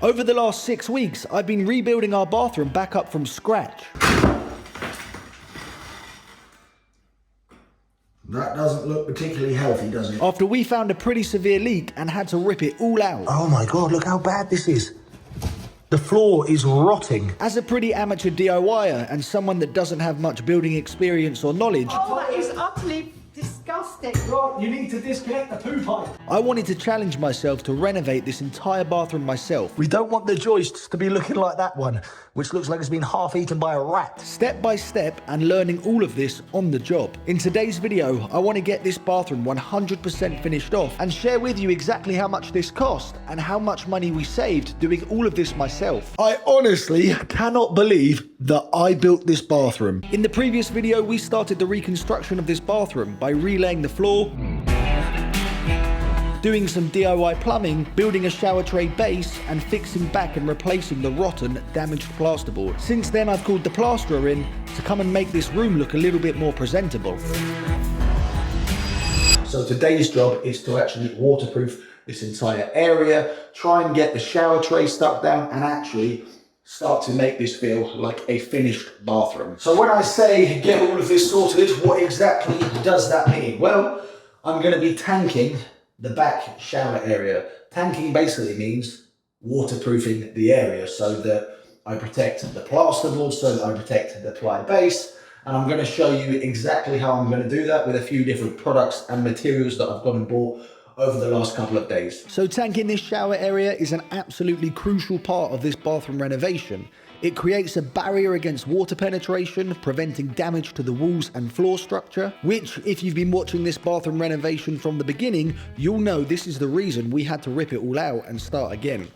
Over the last 6 weeks, I've been rebuilding our bathroom back up from scratch. That doesn't look particularly healthy, does it? After we found a pretty severe leak and had to rip it all out. Oh my God, look how bad this is. The floor is rotting. As a pretty amateur DIYer and someone that doesn't have much building experience or knowledge, oh, that is utterly disgusting. Rob, you need to disconnect the poo pipe. I wanted to challenge myself to renovate this entire bathroom myself. We don't want the joists to be looking like that one, which looks like it's been half eaten by a rat. Step by step and learning all of this on the job. In today's video, I want to get this bathroom 100% finished off and share with you exactly how much this cost and how much money we saved doing all of this myself. I honestly cannot believe that I built this bathroom. In the previous video, we started the reconstruction of this bathroom by relaying the floor, doing some DIY plumbing, building a shower tray base, and fixing back and replacing the rotten, damaged plasterboard. Since then, I've called the plasterer in to come and make this room look a little bit more presentable. So today's job is to actually waterproof this entire area, try and get the shower tray stuck down, and actually start to make this feel like a finished bathroom. So when I say get all of this sorted, what exactly does that mean? Well, I'm going to be tanking the back shower area. Tanking basically means waterproofing the area so that I protect the plasterboard, so that I protect the ply base. And I'm going to show you exactly how I'm going to do that with a few different products and materials that I've gone and bought over the last couple of days. So tanking this shower area is an absolutely crucial part of this bathroom renovation. It creates a barrier against water penetration, preventing damage to the walls and floor structure, which, if you've been watching this bathroom renovation from the beginning, you'll know this is the reason we had to rip it all out and start again.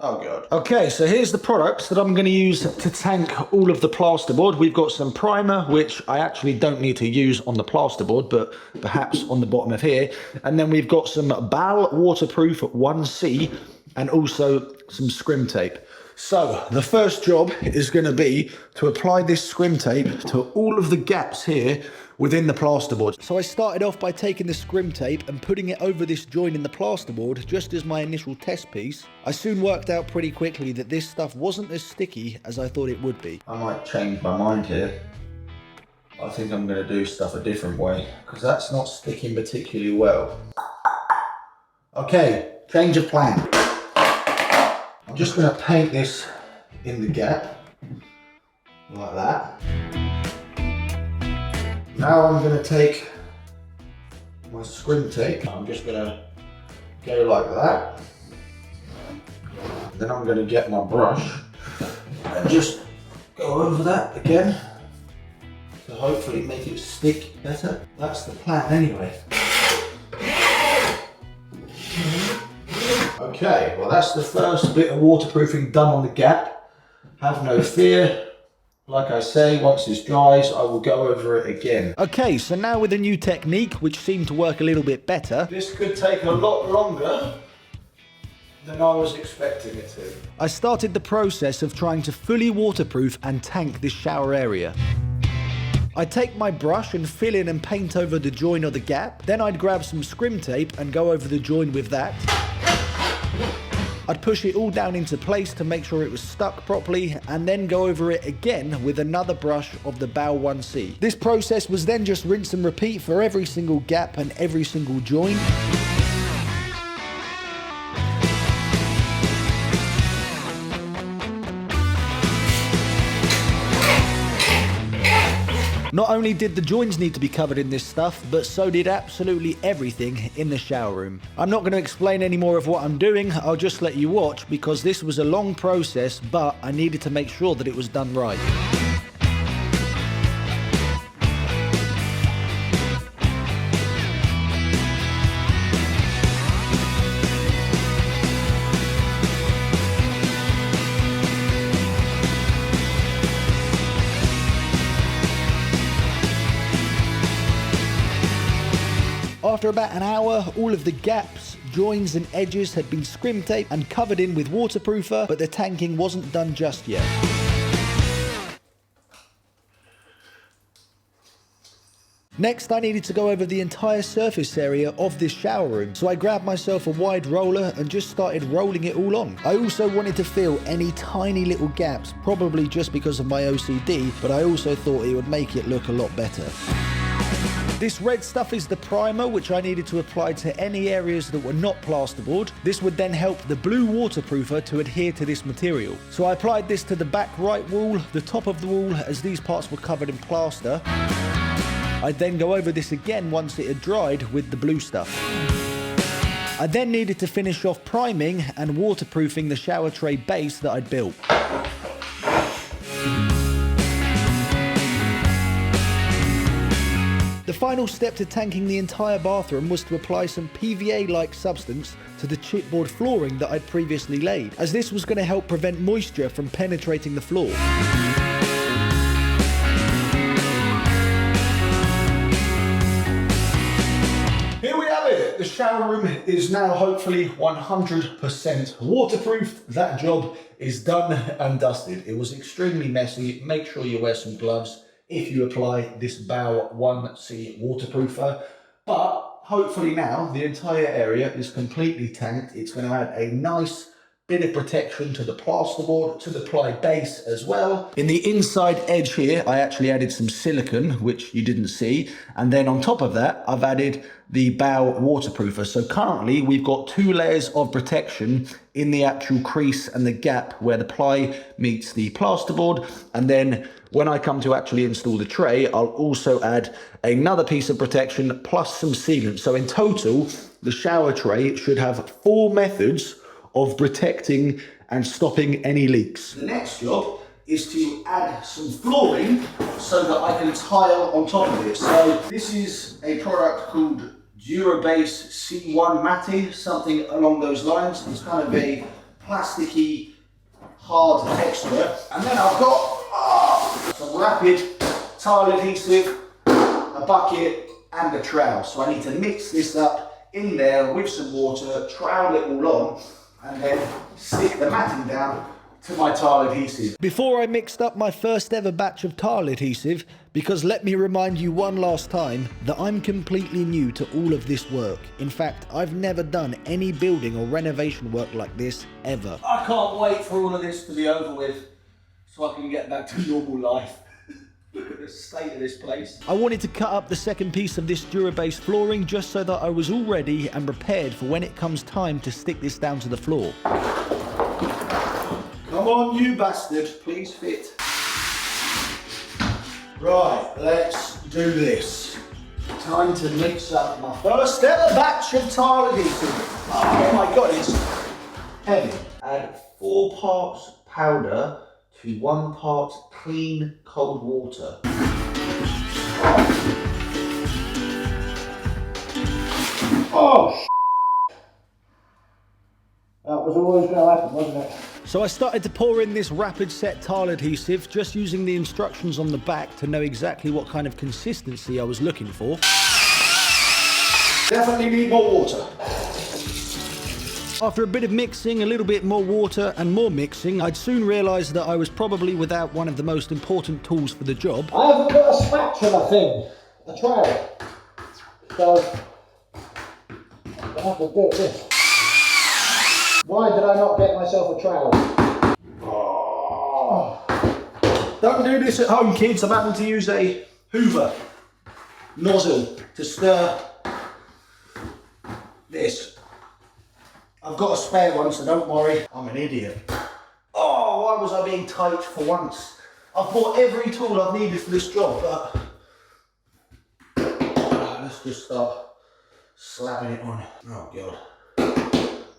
Oh God. Okay, so here's the products that I'm going to use to tank all of the plasterboard. We've got some primer, which I actually don't need to use on the plasterboard, but perhaps on the bottom of here. And then we've got some BAL Waterproof 1C and also some scrim tape. So the first job is going to be to apply this scrim tape to all of the gaps here within the plasterboard. So I started off by taking the scrim tape and putting it over this joint in the plasterboard just as my initial test piece. I soon worked out pretty quickly that this stuff wasn't as sticky as I thought it would be. I might change my mind here. I think I'm going to do stuff a different way because that's not sticking particularly well. Okay, change of plan. I'm just going to paint this in the gap like that. Now I'm going to take my scrim tape. I'm just going to go like that. Then I'm going to get my brush and just go over that again to hopefully make it stick better. That's the plan anyway. Okay, well that's the first bit of waterproofing done on the gap. Have no fear. Like I say, once this dries, I will go over it again. Okay, so now with a new technique, which seemed to work a little bit better. This could take a lot longer than I was expecting it to. I started the process of trying to fully waterproof and tank this shower area. I'd take my brush and fill in and paint over the join or the gap. Then I'd grab some scrim tape and go over the join with that. I'd push it all down into place to make sure it was stuck properly and then go over it again with another brush of the BAL 1C. This process was then just rinse and repeat for every single gap and every single join. Not only did the joins need to be covered in this stuff, but so did absolutely everything in the shower room. I'm not going to explain any more of what I'm doing, I'll just let you watch because this was a long process, but I needed to make sure that it was done right. After about an hour, all of the gaps, joins and edges had been scrim taped and covered in with waterproofer, but the tanking wasn't done just yet. Next, I needed to go over the entire surface area of this shower room, so I grabbed myself a wide roller and just started rolling it all on. I also wanted to fill any tiny little gaps, probably just because of my OCD, but I also thought it would make it look a lot better. This red stuff is the primer, which I needed to apply to any areas that were not plasterboard. This would then help the blue waterproofer to adhere to this material. So I applied this to the back right wall, the top of the wall, as these parts were covered in plaster. I'd then go over this again once it had dried with the blue stuff. I then needed to finish off priming and waterproofing the shower tray base that I'd built. The final step to tanking the entire bathroom was to apply some PVA-like substance to the chipboard flooring that I'd previously laid, as this was going to help prevent moisture from penetrating the floor. Here we have it. The shower room is now hopefully 100% waterproof. That job is done and dusted. It was extremely messy. Make sure you wear some gloves if you apply this Bow 1C waterproofer. But hopefully now the entire area is completely tanked. It's going to add a nice bit of protection to the plasterboard, to the ply base as well. In the inside edge here, I actually added some silicone, which you didn't see. And then on top of that, I've added the Bow waterproofer. So currently we've got 2 layers of protection in the actual crease and the gap where the ply meets the plasterboard. And then when I come to actually install the tray, I'll also add another piece of protection plus some sealant. So in total, the shower tray should have 4 methods of protecting and stopping any leaks. The next job is to add some flooring so that I can tile on top of it. So this is a product called Durabase C1 Matty, something along those lines. It's kind of a plasticky, hard texture. And then I've got some rapid tile adhesive, a bucket and a trowel. So I need to mix this up in there with some water, trowel it all on, and then stick the matting down to my tile adhesive. Before I mixed up my first ever batch of tile adhesive, because let me remind you one last time that I'm completely new to all of this work. In fact, I've never done any building or renovation work like this ever. I can't wait for all of this to be over with so I can get back to normal life. Look at the state of this place. I wanted to cut up the second piece of this Durabase flooring just so that I was all ready and prepared for when it comes time to stick this down to the floor. Come on, you bastard, please fit. Right, let's do this. Time to mix up my first ever batch of tile adhesive. Oh my god, it's heavy. Add 4 parts powder to 1 part clean cold water. Oh, that was always going to happen, wasn't it? So I started to pour in this rapid set tile adhesive, just using the instructions on the back to know exactly what kind of consistency I was looking for. Definitely need more water. After a bit of mixing, a little bit more water and more mixing, I'd soon realised that I was probably without one of the most important tools for the job. I haven't got a spatula thing, a trowel. So, I have to do this. Why did I not get myself a trowel? Oh. Don't do this at home, kids. I'm having to use a Hoover nozzle to stir this. I've got a spare one, so don't worry. I'm an idiot. Oh, why was I being tight for once? I've bought every tool I've needed for this job, but let's just start slapping it on. Oh God.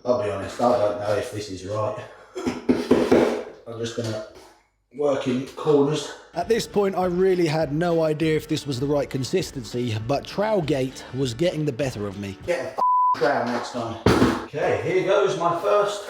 I'll be honest, I don't know if this is right. I'm just gonna work in corners. At this point, I really had no idea if this was the right consistency, but Trowelgate was getting the better of me. Get a trowel next time. Okay, here goes my first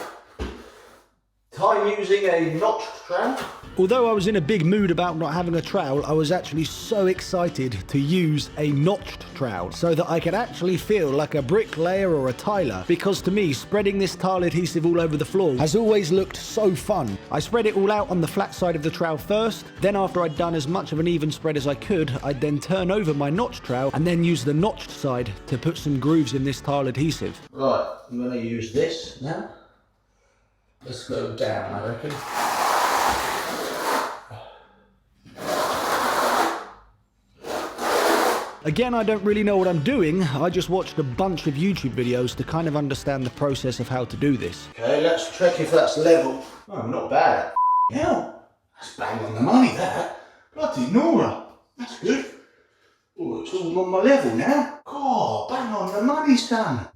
time using a notched trowel. Although I was in a big mood about not having a trowel, I was actually so excited to use a notched trowel so that I could actually feel like a bricklayer or a tiler, because to me, spreading this tile adhesive all over the floor has always looked so fun. I spread it all out on the flat side of the trowel first, then after I'd done as much of an even spread as I could, I'd then turn over my notched trowel and then use the notched side to put some grooves in this tile adhesive. Right, I'm going to use this now. Let's go down, I reckon. Again, I don't really know what I'm doing. I just watched a bunch of YouTube videos to kind of understand the process of how to do this. Okay, let's check if that's level. Oh, not bad. Hell, that's bang on the money, that. Bloody Nora, that's good. Oh, it's all on my level now. God, bang on the money, son.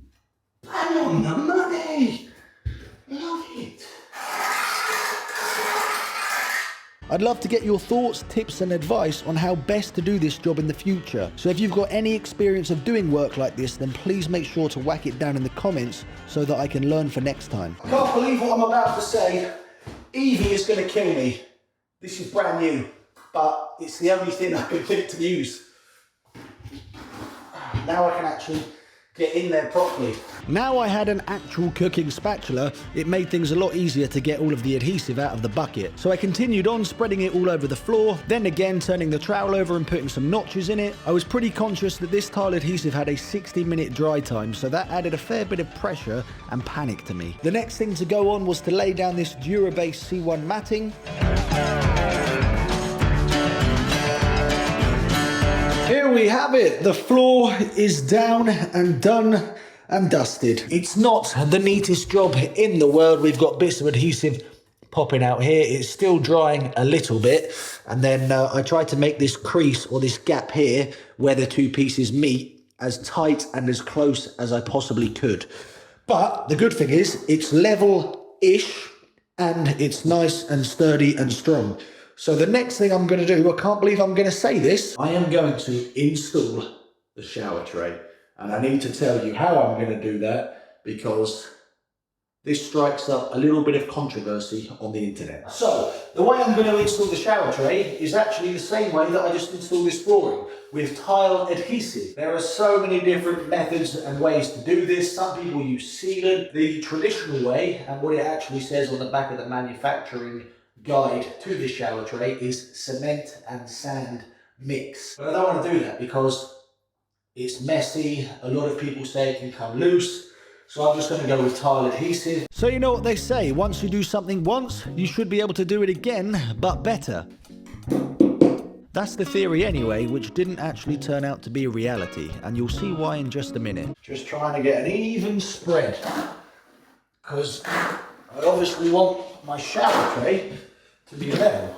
Bang on the money. Love it. I'd love to get your thoughts, tips and advice on how best to do this job in the future. So if you've got any experience of doing work like this, then please make sure to whack it down in the comments so that I can learn for next time. I can't believe what I'm about to say. Evie is going to kill me. This is brand new, but it's the only thing I can think to use. Now I can actually get in there properly. Now I had an actual cooking spatula, it made things a lot easier to get all of the adhesive out of the bucket. So I continued on spreading it all over the floor, then again turning the trowel over and putting some notches in it. I was pretty conscious that this tile adhesive had a 60-minute dry time, so that added a fair bit of pressure and panic to me. The next thing to go on was to lay down this Durabase C1 matting. Here we have it. The floor is down and done and dusted. It's not the neatest job in the world. We've got bits of adhesive popping out here. It's still drying a little bit. And then I tried to make this crease or this gap here where the two pieces meet as tight and as close as I possibly could. But the good thing is it's level-ish and it's nice and sturdy and strong. So the next thing I'm going to do, I can't believe I'm going to say this, I am going to install the shower tray. And I need to tell you how I'm going to do that because this strikes up a little bit of controversy on the internet. So the way I'm going to install the shower tray is actually the same way that I just installed this flooring, with tile adhesive. There are so many different methods and ways to do this. Some people use sealant. The traditional way, and what it actually says on the back of the manufacturing guide to this shower tray, is cement and sand mix. But I don't want to do that because it's messy. A lot of people say it can come loose. So I'm just going to go with tile adhesive. So you know what they say, once you do something once, you should be able to do it again, but better. That's the theory anyway, which didn't actually turn out to be a reality, and you'll see why in just a minute. Just trying to get an even spread, because I obviously want my shower tray to be level.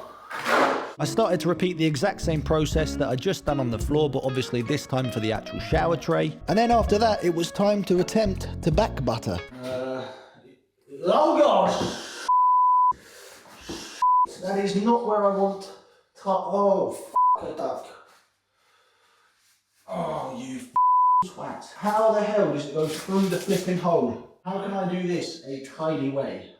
I started to repeat the exact same process that I'd just done on the floor, but obviously this time for the actual shower tray. And then after that, it was time to attempt to back butter. Oh gosh! That is not where I want to. Oh, a duck. Oh, you twat. How the hell does it go through the flipping hole? How can I do this a tidy way?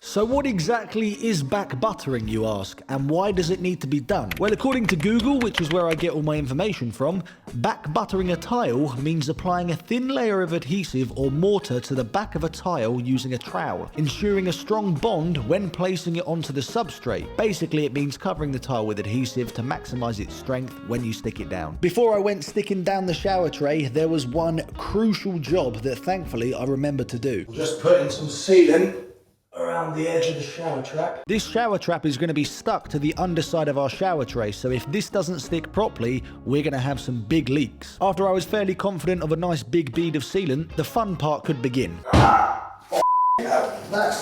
So what exactly is back buttering, you ask, and why does it need to be done? Well, according to Google, which is where I get all my information from, back buttering a tile means applying a thin layer of adhesive or mortar to the back of a tile using a trowel, ensuring a strong bond when placing it onto the substrate. Basically, it means covering the tile with adhesive to maximize its strength when you stick it down. Before I went sticking down the shower tray, there was one crucial job that thankfully I remembered to do. Just putting some sealant around the edge of the shower trap. This shower trap is going to be stuck to the underside of our shower tray, so if this doesn't stick properly, we're going to have some big leaks. After I was fairly confident of a nice big bead of sealant, the fun part could begin. That's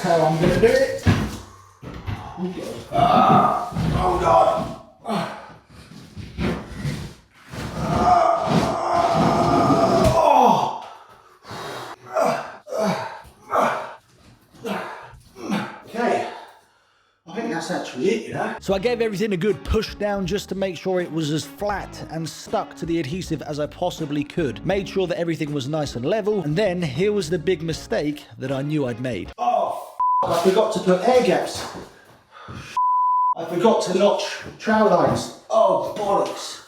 how I'm going to do it. Oh God. That's actually it, you know. So I gave everything a good push down just to make sure it was as flat and stuck to the adhesive as I possibly could. Made sure that everything was nice and level, and then here was the big mistake that I knew I'd made. Oh, I forgot to put air gaps. I forgot to notch trowel lines. Oh, bollocks.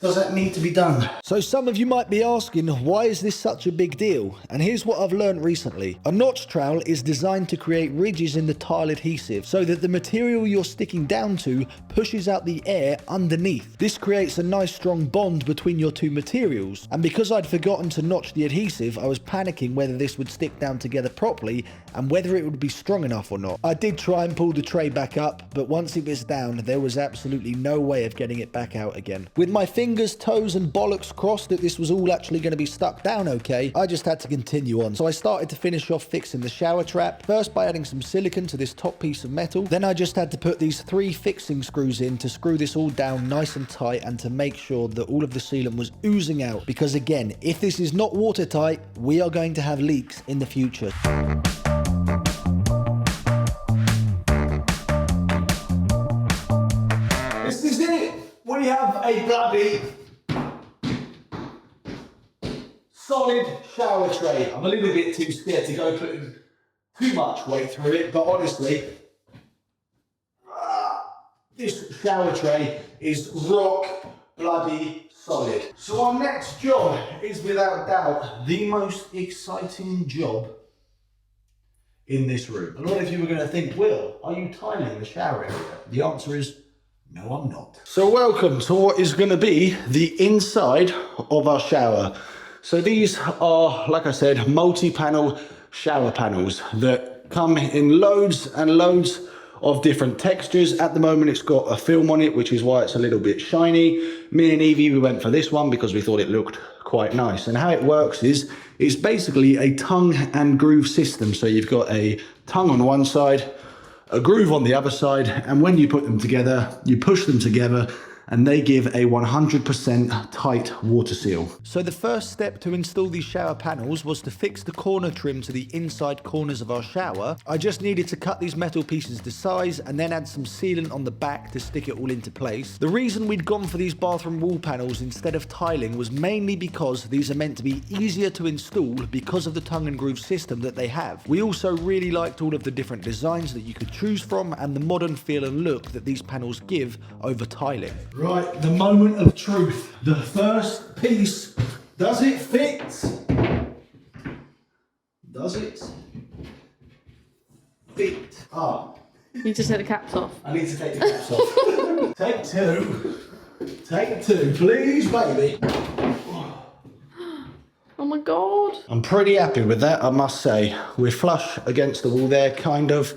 Does that need to be done? So some of you might be asking, why is this such a big deal? And here's what I've learned recently. A notch trowel is designed to create ridges in the tile adhesive so that the material you're sticking down to pushes out the air underneath. This creates a nice strong bond between your two materials. And because I'd forgotten to notch the adhesive, I was panicking whether this would stick down together properly and whether it would be strong enough or not. I did try and pull the tray back up, but once it was down, there was absolutely no way of getting it back out again. With my fingers, toes and bollocks crossed that this was all actually going to be stuck down okay, I just had to continue on. So I started to finish off fixing the shower trap, first by adding some silicone to this top piece of metal. Then I just had to put these 3 fixing screws in to screw this all down nice and tight and to make sure that all of the sealant was oozing out. Because again, if this is not watertight, we are going to have leaks in the future. This is it. We have a bloody solid shower tray. I'm a little bit too scared to go putting too much weight through it, but honestly, this shower tray is rock bloody solid. So our next job is without doubt the most exciting job in this room. A lot of you are going to think, Will, are you tiling the shower area? The answer is no, I'm not. So welcome to what is going to be the inside of our shower. So these are, like I said, multi-panel shower panels that come in loads and loads of different textures. At the moment it's got a film on it, which is why it's a little bit shiny. Me and Evie, we went for this one because we thought it looked quite nice. And how it works is it's basically a tongue and groove system. So you've got a tongue on one side, a groove on the other side, and when you put them together, you push them together and they give a 100% tight water seal. So the first step to install these shower panels was to fix the corner trim to the inside corners of our shower. I just needed to cut these metal pieces to size and then add some sealant on the back to stick it all into place. The reason we'd gone for these bathroom wall panels instead of tiling was mainly because these are meant to be easier to install because of the tongue and groove system that they have. We also really liked all of the different designs that you could choose from and the modern feel and look that these panels give over tiling. Right, the moment of truth. The first piece. Does it fit? Does it fit? Ah, You just take the caps off. I need to take the caps off. Take two. Take two, please, baby. Oh my god. I'm pretty happy with that, I must say. We're flush against the wall there, kind of,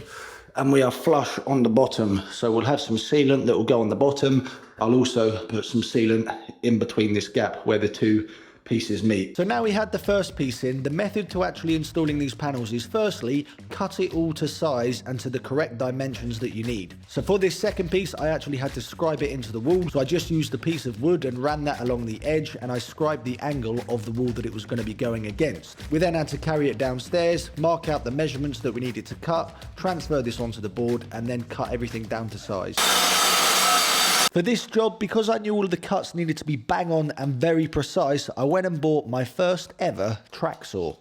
and we are flush on the bottom. So we'll have some sealant that will go on the bottom. I'll also put some sealant in between this gap where the two pieces meet. So now we had the first piece in, the method to actually installing these panels is firstly, cut it all to size and to the correct dimensions that you need. So for this second piece, I actually had to scribe it into the wall. So I just used a piece of wood and ran that along the edge and I scribed the angle of the wall that it was going to be going against. We then had to carry it downstairs, mark out the measurements that we needed to cut, transfer this onto the board and then cut everything down to size. For this job, because I knew all of the cuts needed to be bang on and very precise, I went and bought my first ever track saw,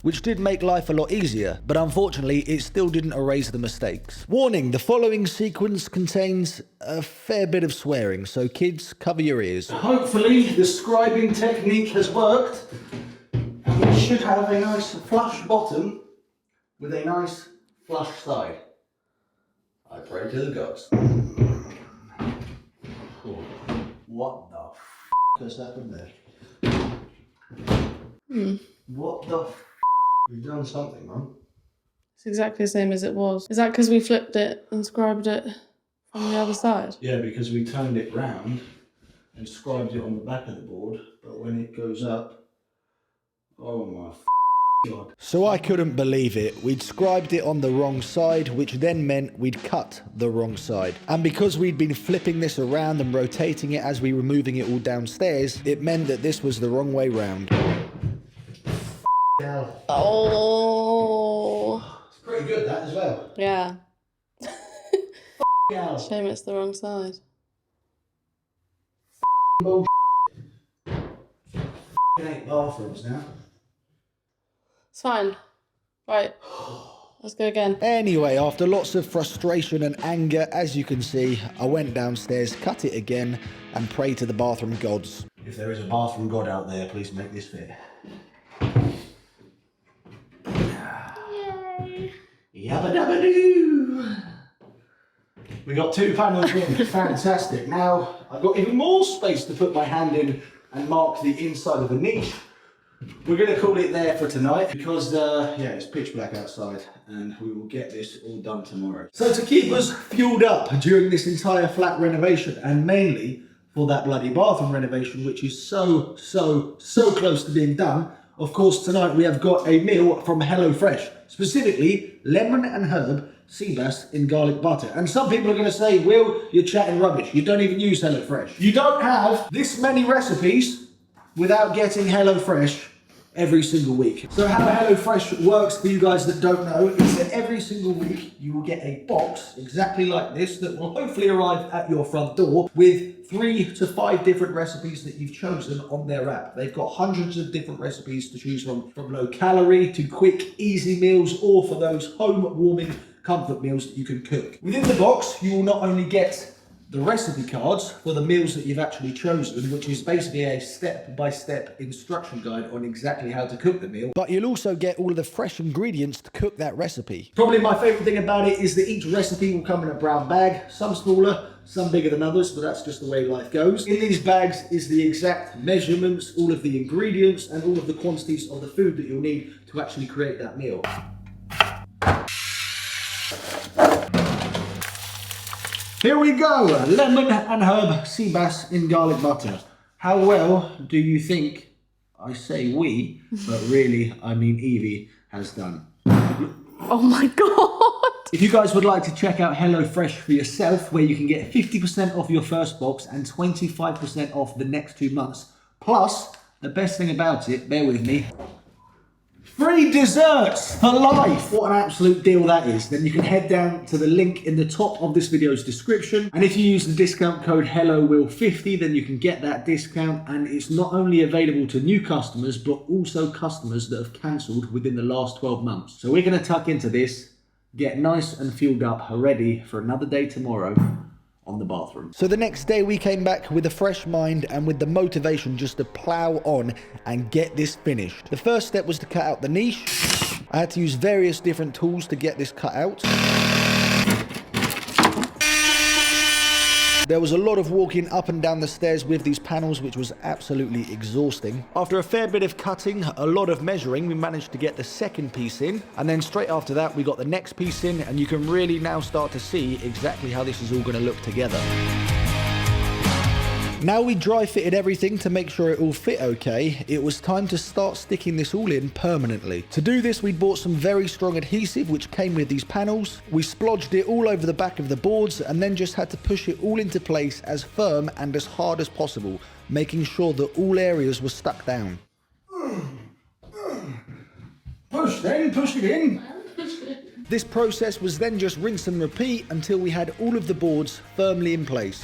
which did make life a lot easier, but unfortunately it still didn't erase the mistakes. Warning, the following sequence contains a fair bit of swearing, so kids, cover your ears. Hopefully the scribing technique has worked and we should have a nice flush bottom with a nice flush side. I pray to the gods. Oh, what the f has happened there? What the f? We've done something, Mum. It's exactly the same as it was. Is that because we flipped it and scribed it from the other side? Yeah, because we turned it round and scribed it on the back of the board, but when it goes up, oh my God. So I couldn't believe it. We'd scribed it on the wrong side, which then meant we'd cut the wrong side. And because we'd been flipping this around and rotating it as we were moving it all downstairs, it meant that this was the wrong way round. Oh. It's pretty good, that, as well. Yeah. Yeah. Shame it's the wrong side. Bullshit. 8 bathrooms now. It's fine. Right. Let's go again. Anyway, after lots of frustration and anger, as you can see, I went downstairs, cut it again, and prayed to the bathroom gods. If there is a bathroom god out there, please make this fit. Yay. Yabba dabba doo! We got 2 panels in, fantastic. Now, I've got even more space to put my hand in and mark the inside of the niche. We're going to call it there for tonight because, yeah, it's pitch black outside and we will get this all done tomorrow. So to keep us fueled up during this entire flat renovation and mainly for that bloody bathroom renovation, which is so close to being done, of course, tonight we have got a meal from HelloFresh, specifically lemon and herb sea bass in garlic butter. And some people are going to say, Will, you're chatting rubbish. You don't even use HelloFresh. You don't have this many recipes without getting HelloFresh every single week. So how HelloFresh works, for you guys that don't know, is that every single week you will get a box exactly like this that will hopefully arrive at your front door with 3 to 5 different recipes that you've chosen on their app. They've got hundreds of different recipes to choose from low calorie to quick, easy meals, or for those home warming comfort meals that you can cook. Within the box, you will not only get the recipe cards for the meals that you've actually chosen, which is basically a step-by-step instruction guide on exactly how to cook the meal. But you'll also get all of the fresh ingredients to cook that recipe. Probably my favourite thing about it is that each recipe will come in a brown bag, some smaller, some bigger than others, but that's just the way life goes. In these bags is the exact measurements, all of the ingredients, and all of the quantities of the food that you'll need to actually create that meal. Here we go, lemon and herb sea bass in garlic butter. How well do you think, I say we, but really I mean Evie, has done? Oh my god! If you guys would like to check out HelloFresh for yourself, where you can get 50% off your first box and 25% off the next 2 months, plus, the best thing about it, bear with me, free desserts for life! What an absolute deal that is. Then you can head down to the link in the top of this video's description. And if you use the discount code HelloWill50, then you can get that discount. And it's not only available to new customers, but also customers that have cancelled within the last 12 months. So we're going to tuck into this, get nice and fueled up, ready for another day tomorrow on the bathroom. So the next day we came back with a fresh mind and with the motivation just to plow on and get this finished. The first step was to cut out the niche. I had to use various different tools to get this cut out. There was a lot of walking up and down the stairs with these panels, which was absolutely exhausting. After a fair bit of cutting, a lot of measuring, we managed to get the second piece in. And then straight after that, we got the next piece in, and you can really now start to see exactly how this is all going to look together. Now we dry fitted everything to make sure it all fit okay, it was time to start sticking this all in permanently. To do this, we bought some very strong adhesive which came with these panels. We splodged it all over the back of the boards and then just had to push it all into place as firm and as hard as possible, making sure that all areas were stuck down. Push then, push it in. This process was then just rinse and repeat until we had all of the boards firmly in place.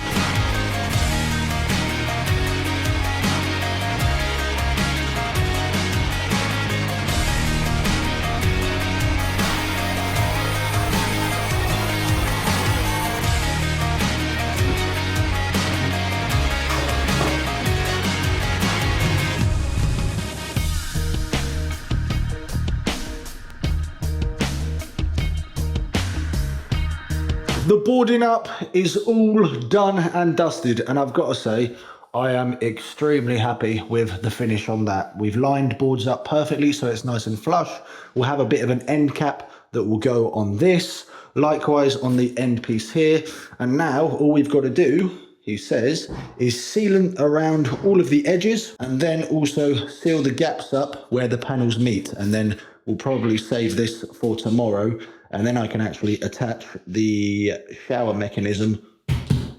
The boarding up is all done and dusted, and I've got to say, I am extremely happy with the finish on that. We've lined boards up perfectly so it's nice and flush. We'll have a bit of an end cap that will go on this, likewise on the end piece here, and now all we've got to do, he says, is sealant around all of the edges and then also seal the gaps up where the panels meet, and then we'll probably save this for tomorrow, and then I can actually attach the shower mechanism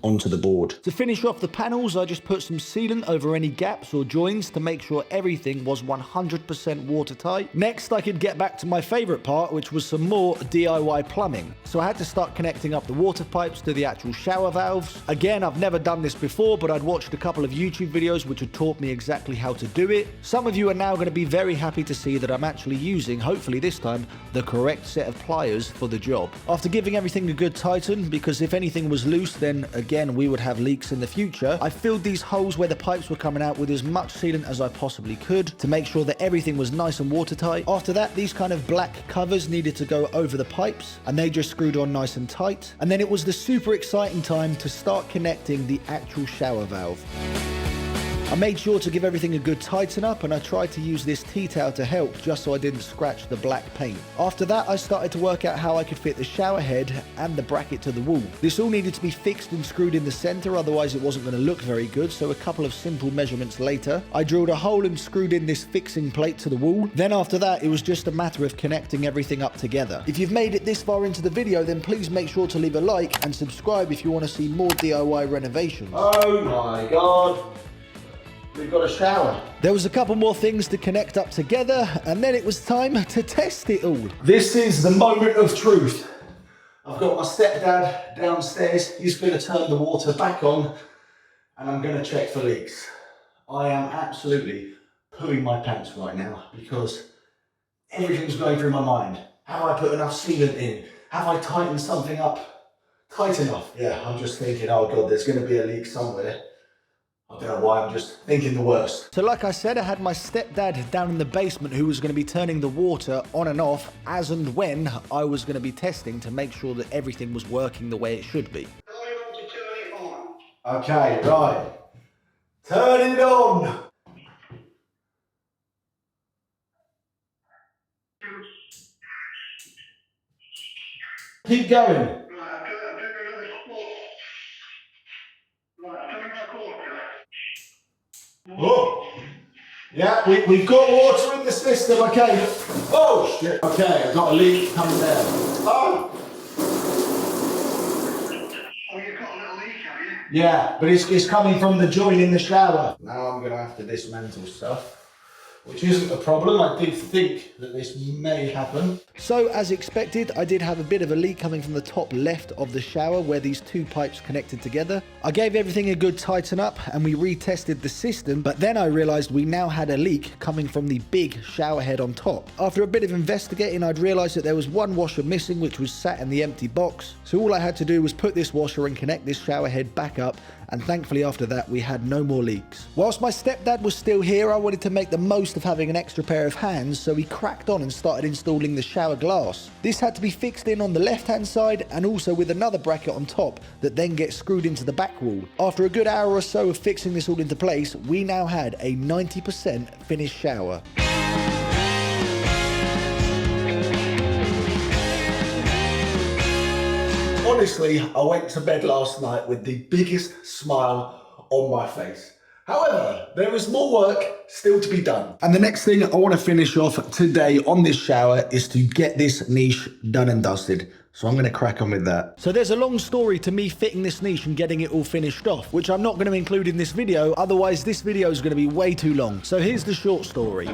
onto the board. To finish off the panels, I just put some sealant over any gaps or joins to make sure everything was 100% watertight. Next, I could get back to my favourite part, which was some more DIY plumbing. So I had to start connecting up the water pipes to the actual shower valves. Again, I've never done this before, but I'd watched a couple of YouTube videos which had taught me exactly how to do it. Some of you are now going to be very happy to see that I'm actually using, hopefully this time, the correct set of pliers for the job. After giving everything a good tighten, because if anything was loose, then again we would have leaks in the future, I filled these holes where the pipes were coming out with as much sealant as I possibly could to make sure that everything was nice and watertight. After that, these kind of black covers needed to go over the pipes, and they just screwed on nice and tight. And then it was the super exciting time to start connecting the actual shower valve. I made sure to give everything a good tighten up, and I tried to use this tea towel to help just so I didn't scratch the black paint. After that, I started to work out how I could fit the shower head and the bracket to the wall. This all needed to be fixed and screwed in the center, otherwise it wasn't going to look very good, so a couple of simple measurements later, I drilled a hole and screwed in this fixing plate to the wall. Then after that, it was just a matter of connecting everything up together. If you've made it this far into the video, then please make sure to leave a like and subscribe if you want to see more DIY renovations. Oh my God. We've got a shower. There was a couple more things to connect up together, and then it was time to test it all. This is the moment of truth. I've got my stepdad downstairs. He's going to turn the water back on, and I'm going to check for leaks. I am absolutely pooing my pants right now because everything's going through my mind. Have I put enough sealant in? Have I tightened something up tight enough? Yeah, I'm just thinking, oh God, there's going to be a leak somewhere. I don't know why, I'm just thinking the worst. So like I said, I had my stepdad down in the basement who was going to be turning the water on and off as and when I was going to be testing to make sure that everything was working the way it should be. Okay, right. Turn it on. Keep going. Oh, yeah, we've got water in the system, okay. Oh, shit. Okay, I've got a leak coming down. Oh, you've got a little leak, have you? yeah, but it's coming from the joint in the shower. Now I'm going to have to dismantle stuff, which isn't a problem. I did think that this may happen. So as expected, I did have a bit of a leak coming from the top left of the shower where these two pipes connected together. I gave everything a good tighten up and we retested the system, but then I realized we now had a leak coming from the big shower head on top. After a bit of investigating, I'd realized that there was one washer missing, which was sat in the empty box. So all I had to do was put this washer and connect this shower head back up, and thankfully after that we had no more leaks. Whilst my stepdad was still here, I wanted to make the most of having an extra pair of hands, so he cracked on and started installing the shower glass. This had to be fixed in on the left hand side and also with another bracket on top that then gets screwed into the back wall. After a good hour or so of fixing this all into place, we now had a 90% finished shower. Honestly, I went to bed last night with the biggest smile on my face. However, there is more work still to be done. And the next thing I want to finish off today on this shower is to get this niche done and dusted. So I'm going to crack on with that. So there's a long story to me fitting this niche and getting it all finished off, which I'm not going to include in this video, otherwise this video is going to be way too long. So here's the short story.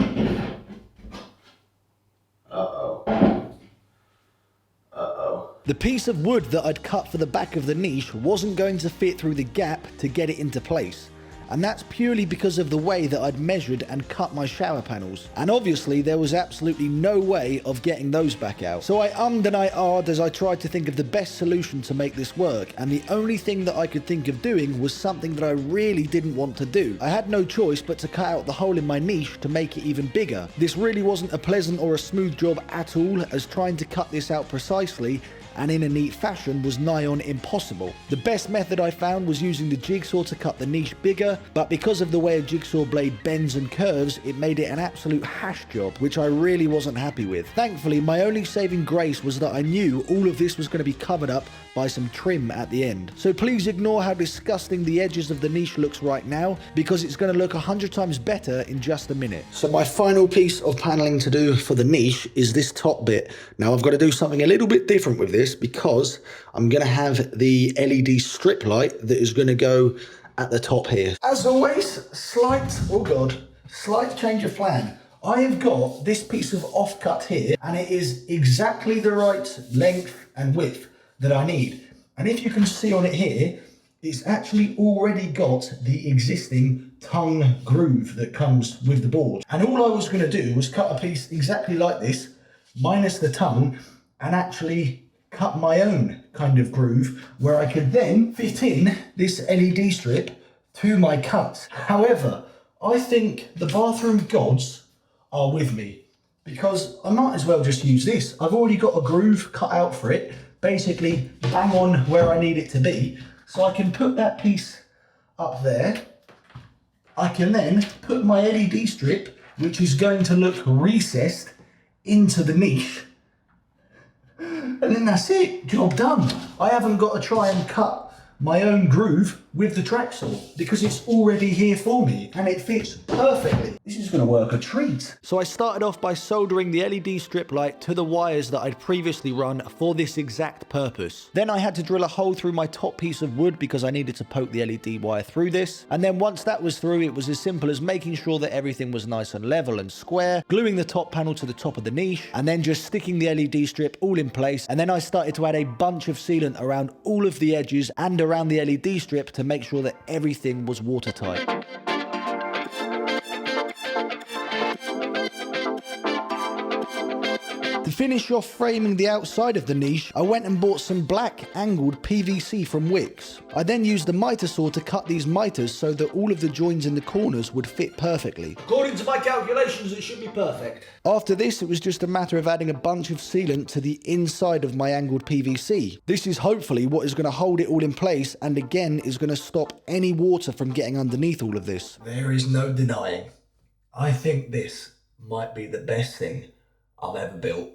The piece of wood that I'd cut for the back of the niche wasn't going to fit through the gap to get it into place. And that's purely because of the way that I'd measured and cut my shower panels. And obviously there was absolutely no way of getting those back out. So I ummed and I ahed as I tried to think of the best solution to make this work, and the only thing that I could think of doing was something that I really didn't want to do. I had no choice but to cut out the hole in my niche to make it even bigger. This really wasn't a pleasant or a smooth job at all, as trying to cut this out precisely and in a neat fashion was nigh on impossible. The best method I found was using the jigsaw to cut the niche bigger, but because of the way a jigsaw blade bends and curves, it made it an absolute hash job, which I really wasn't happy with. Thankfully, my only saving grace was that I knew all of this was going to be covered up by some trim at the end. So please ignore how disgusting the edges of the niche looks right now, because it's going to look 100 times better in just a minute. So my final piece of paneling to do for the niche is this top bit. Now I've got to do something a little bit different with this, this because I'm going to have the LED strip light that is going to go at the top here. As always, slight change of plan. I have got this piece of offcut here, and it is exactly the right length and width that I need. And if you can see on it here, it's actually already got the existing tongue groove that comes with the board. And all I was going to do was cut a piece exactly like this, minus the tongue, and actually cut my own kind of groove where I could then fit in this LED strip to my cut. However, I think the bathroom gods are with me because I might as well just use this. I've already got a groove cut out for it, basically bang on where I need it to be. So I can put that piece up there. I can then put my LED strip, which is going to look recessed, into the niche. And then that's it, job done. I haven't got to try and cut my own groove with the track saw because it's already here for me and it fits perfectly. This is going to work a treat. So I started off by soldering the LED strip light to the wires that I'd previously run for this exact purpose. Then I had to drill a hole through my top piece of wood because I needed to poke the LED wire through this. And then once that was through, it was as simple as making sure that everything was nice and level and square, gluing the top panel to the top of the niche, and then just sticking the LED strip all in place. And then I started to add a bunch of sealant around all of the edges and around the LED strip to make sure that everything was watertight. To finish off framing the outside of the niche, I went and bought some black angled PVC from Wix. I then used the miter saw to cut these miters so that all of the joins in the corners would fit perfectly. According to my calculations, it should be perfect. After this, it was just a matter of adding a bunch of sealant to the inside of my angled PVC. This is hopefully what is going to hold it all in place and again is going to stop any water from getting underneath all of this. There is no denying. I think this might be the best thing I've ever built.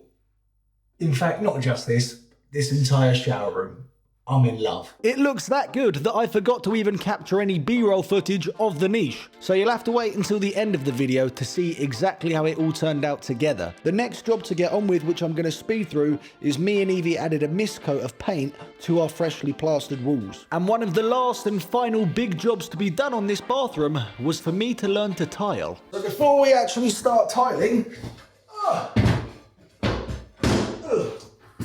In fact, not just this entire shower room. I'm in love. It looks that good that I forgot to even capture any B-roll footage of the niche. So you'll have to wait until the end of the video to see exactly how it all turned out together. The next job to get on with, which I'm going to speed through, is me and Evie added a mist coat of paint to our freshly plastered walls. And one of the last and final big jobs to be done on this bathroom was for me to learn to tile. So before we actually start tiling,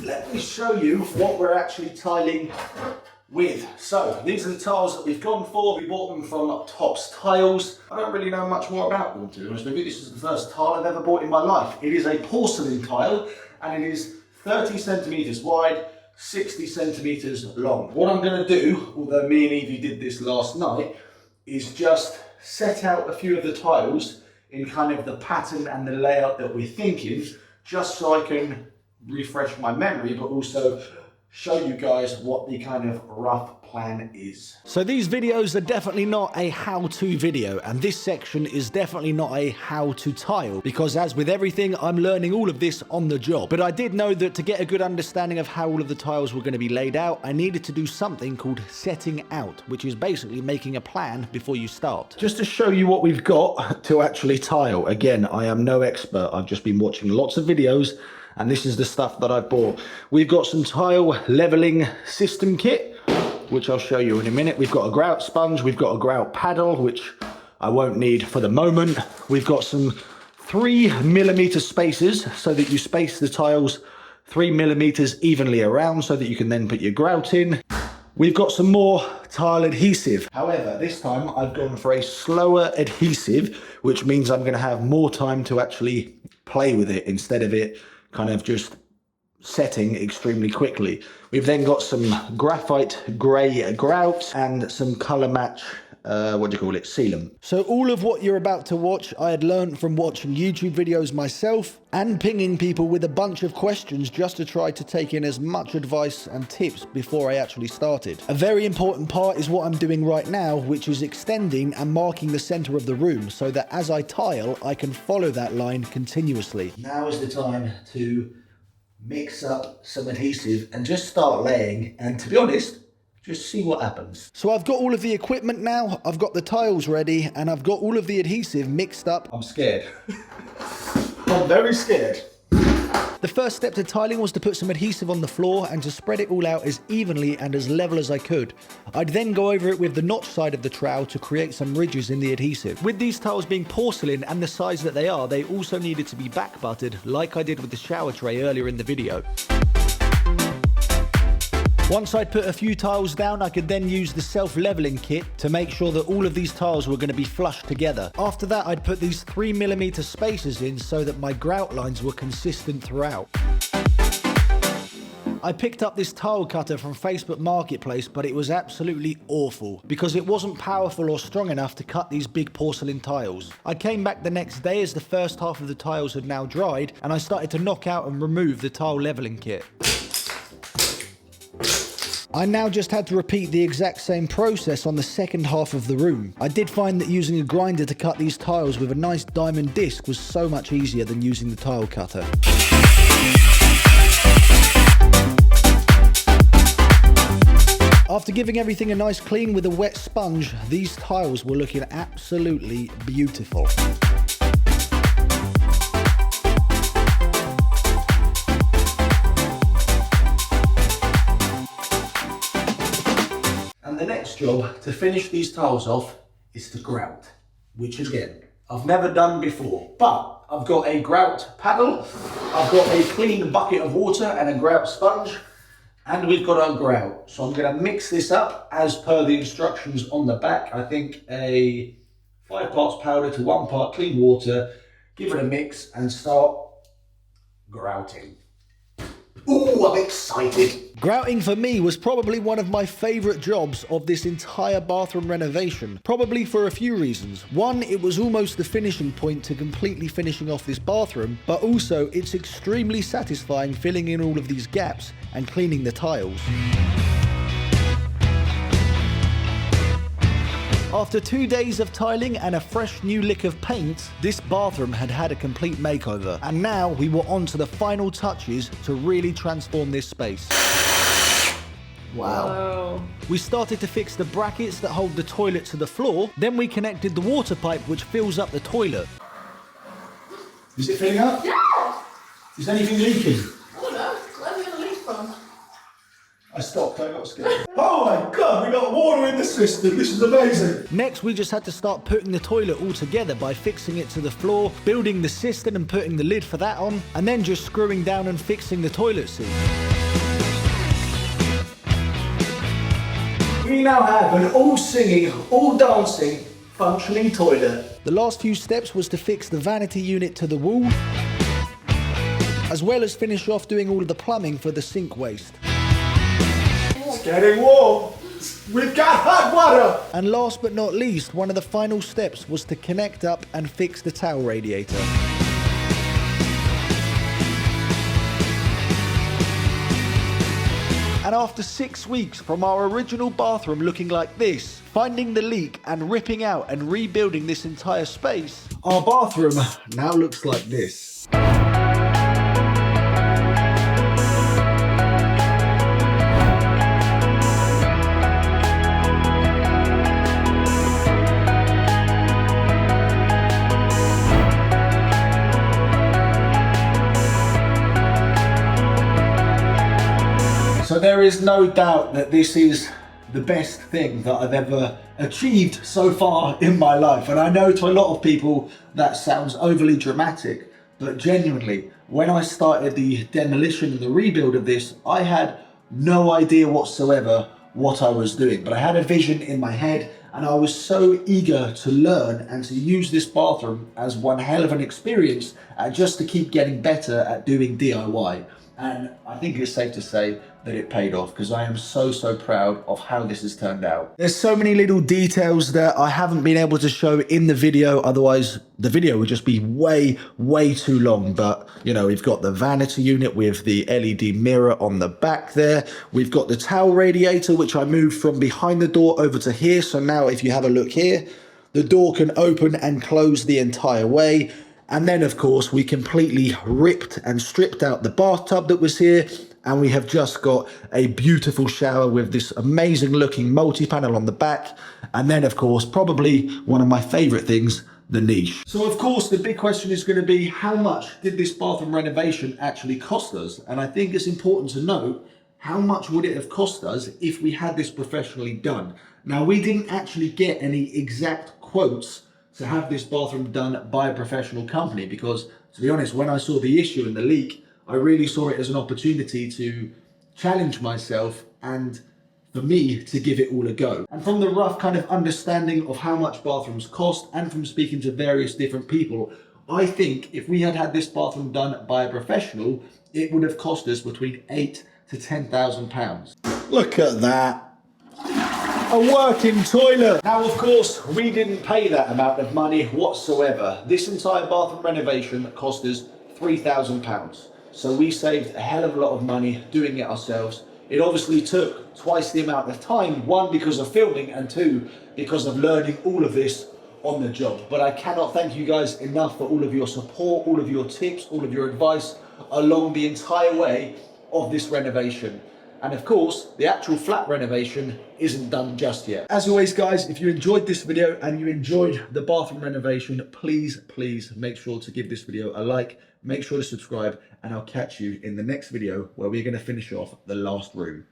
let me show you what we're actually tiling with. So these are the tiles that we've gone for. We bought them from Tops Tiles. I don't really know much more about them, to be honest with you. This is the first tile I've ever bought in my life. It is a porcelain tile and it is 30 centimeters wide, 60 centimeters long. What I'm going to do, although me and Evie did this last night, is just set out a few of the tiles in kind of the pattern and the layout that we're thinking, just so I can refresh my memory, but also show you guys what the kind of rough plan is. So these videos are definitely not a how-to video, and this section is definitely not a how-to tile, because as with everything, I'm learning all of this on the job. But I did know that to get a good understanding of how all of the tiles were going to be laid out, I needed to do something called setting out, which is basically making a plan before you start. Just to show you what we've got to actually tile. Again, I am no expert. I've just been watching lots of videos, and this is the stuff that I've bought. We've got some tile leveling system kit, which I'll show you in a minute. We've got a grout sponge, we've got a grout paddle, which I won't need for the moment. We've got some 3mm spacers so that you space the tiles 3mm evenly around so that you can then put your grout in. We've got some more tile adhesive. However, this time I've gone for a slower adhesive, which means I'm gonna have more time to actually play with it instead of it kind of just setting extremely quickly. We've then got some graphite grey grout and some colour match, sealant. So all of what you're about to watch, I had learned from watching YouTube videos myself and pinging people with a bunch of questions just to try to take in as much advice and tips before I actually started. A very important part is what I'm doing right now, which is extending and marking the center of the room so that as I tile, I can follow that line continuously. Now is the time to mix up some adhesive and just start laying, and to be honest, just see what happens. So I've got all of the equipment now, I've got the tiles ready, and I've got all of the adhesive mixed up. I'm scared. I'm very scared. The first step to tiling was to put some adhesive on the floor and to spread it all out as evenly and as level as I could. I'd then go over it with the notch side of the trowel to create some ridges in the adhesive. With these tiles being porcelain and the size that they are, they also needed to be back buttered like I did with the shower tray earlier in the video. Once I'd put a few tiles down, I could then use the self-leveling kit to make sure that all of these tiles were going to be flush together. After that, I'd put these 3mm spacers in so that my grout lines were consistent throughout. I picked up this tile cutter from Facebook Marketplace, but it was absolutely awful because it wasn't powerful or strong enough to cut these big porcelain tiles. I came back the next day as the first half of the tiles had now dried, and I started to knock out and remove the tile leveling kit. I now just had to repeat the exact same process on the second half of the room. I did find that using a grinder to cut these tiles with a nice diamond disc was so much easier than using the tile cutter. After giving everything a nice clean with a wet sponge, these tiles were looking absolutely beautiful. And the next job to finish these tiles off is to grout, which again, I've never done before, but I've got a grout paddle, I've got a clean bucket of water and a grout sponge, and we've got our grout. So I'm going to mix this up as per the instructions on the back. I think a 5 parts powder to 1 part clean water, give it a mix and start grouting. Ooh, I'm excited. Grouting for me was probably one of my favourite jobs of this entire bathroom renovation, probably for a few reasons. One, it was almost the finishing point to completely finishing off this bathroom, but also it's extremely satisfying filling in all of these gaps and cleaning the tiles. After 2 days of tiling and a fresh new lick of paint, this bathroom had had a complete makeover. And now we were on to the final touches to really transform this space. Wow. Whoa. We started to fix the brackets that hold the toilet to the floor, then we connected the water pipe which fills up the toilet. Is it filling up? Yeah! Is anything leaking? I don't know. Where are we going to leak from? I stopped, I got scared. Oh my god, we got water in the system, this is amazing. Next, we just had to start putting the toilet all together by fixing it to the floor, building the cistern and putting the lid for that on, and then just screwing down and fixing the toilet seat. We now have an all singing, all dancing, functioning toilet. The last few steps was to fix the vanity unit to the wall, as well as finish off doing all of the plumbing for the sink waste. It's getting warm. We've got hot water. And last but not least, one of the final steps was to connect up and fix the towel radiator. And after 6 weeks from our original bathroom looking like this, finding the leak and ripping out and rebuilding this entire space, Our bathroom now looks like this. So there is no doubt that this is the best thing that I've ever achieved so far in my life. And I know to a lot of people that sounds overly dramatic, but genuinely, when I started the demolition and the rebuild of this, I had no idea whatsoever what I was doing. But I had a vision in my head and I was so eager to learn and to use this bathroom as one hell of an experience just to keep getting better at doing DIY. And I think it's safe to say that it paid off because I am so proud of how this has turned out. There's so many little details that I haven't been able to show in the video, otherwise the video would just be way too long. But you know, we've got the vanity unit with the LED mirror on the back there. We've got the towel radiator, which I moved from behind the door over to here. So now if you have a look here, the door can open and close the entire way. And then, of course, we completely ripped and stripped out the bathtub that was here. And we have just got a beautiful shower with this amazing looking multi-panel on the back. And then, of course, probably one of my favorite things, the niche. So of course the big question is going to be, how much did this bathroom renovation actually cost us? And I think it's important to note, how much would it have cost us if we had this professionally done? Now, we didn't actually get any exact quotes to have this bathroom done by a professional company, because to be honest, when I saw the issue and the leak, I really saw it as an opportunity to challenge myself and for me to give it all a go. And from the rough kind of understanding of how much bathrooms cost and from speaking to various different people, I think if we had had this bathroom done by a professional, it would have cost us between £8,000 to £10,000. Look at that. A working toilet. Now, of course, we didn't pay that amount of money whatsoever. This entire bathroom renovation cost us £3,000. So we saved a hell of a lot of money doing it ourselves. It obviously took twice the amount of time, one because of filming and two because of learning all of this on the job. But I cannot thank you guys enough for all of your support, all of your tips, all of your advice along the entire way of this renovation. And of course, the actual flat renovation isn't done just yet. As always, guys, if you enjoyed this video and you enjoyed the bathroom renovation, please make sure to give this video a like, make sure to subscribe, and I'll catch you in the next video where we're going to finish off the last room.